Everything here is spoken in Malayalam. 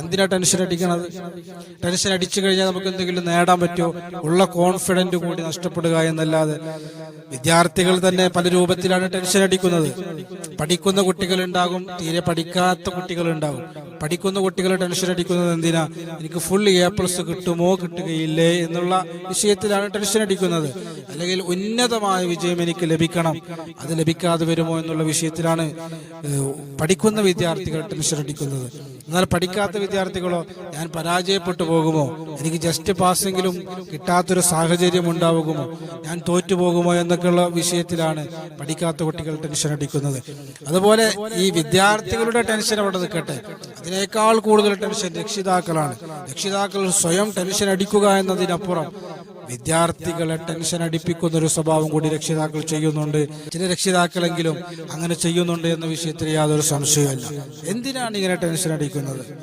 എന്തിനാ ടെൻഷൻ അടിക്കണത്? ടെൻഷൻ അടിച്ചു കഴിഞ്ഞാൽ നമുക്ക് എന്തെങ്കിലും നേടാൻ പറ്റുമോ? ഉള്ള കോൺഫിഡന്റ് കൂടി നഷ്ടപ്പെടുക എന്നല്ലാതെ. വിദ്യാർത്ഥികൾ തന്നെ പല രൂപത്തിലാണ് ടെൻഷൻ അടിക്കുന്നത്. പഠിക്കുന്ന കുട്ടികളുണ്ടാകും, തീരെ പഠിക്കാത്ത കുട്ടികളുണ്ടാകും. പഠിക്കുന്ന കുട്ടികൾ ടെൻഷൻ അടിക്കുന്നത് എന്തിനാ? എനിക്ക് ഫുൾ A+ കിട്ടുമോ കിട്ടുകയില്ലേ എന്നുള്ള വിഷയത്തിലാണ് ടെൻഷൻ അടിക്കുന്നത്. അല്ലെങ്കിൽ ഉന്നതമായ വിജയം എനിക്ക് ലഭിക്കണം, അത് ലഭിക്കാതെ വരുമോ എന്നുള്ള വിഷയത്തിലാണ് പഠിക്കുന്ന വിദ്യാർത്ഥികൾ ടെൻഷൻ അടിക്കുന്നത്. എന്നാൽ പഠിക്കാത്ത വിദ്യാർത്ഥികളോ, ഞാൻ പരാജയപ്പെട്ടു പോകുമോ, എനിക്ക് ജസ്റ്റ് പാസ്സെങ്കിലും കിട്ടാത്തൊരു സാഹചര്യം ഉണ്ടാകുമോ, ഞാൻ തോറ്റുപോകുമോ എന്നൊക്കെയുള്ള വിഷയത്തിലാണ് പഠിക്കാത്ത കുട്ടികൾ ടെൻഷൻ അടിക്കുന്നത്. അതുപോലെ ഈ വിദ്യാർത്ഥികളുടെ ടെൻഷൻ അവിടെ നിൽക്കട്ടെ, അതിനേക്കാൾ കൂടുതൽ ടെൻഷൻ രക്ഷിതാക്കളാണ്. രക്ഷിതാക്കൾ സ്വയം ടെൻഷൻ അടിക്കുക എന്നതിനപ്പുറം വിദ്യാർത്ഥികളെ ടെൻഷൻ അടിപ്പിക്കുന്ന ഒരു സ്വഭാവം കൂടി രക്ഷിതാക്കൾ ചെയ്യുന്നുണ്ട്. ചില രക്ഷിതാക്കളെങ്കിലും അങ്ങനെ ചെയ്യുന്നുണ്ട് എന്ന വിഷയത്തിൽ യാതൊരു സംശയവുമില്ല. എന്തിനാണ് ഇങ്ങനെ ടെൻഷൻ അടിക്കുന്നത്?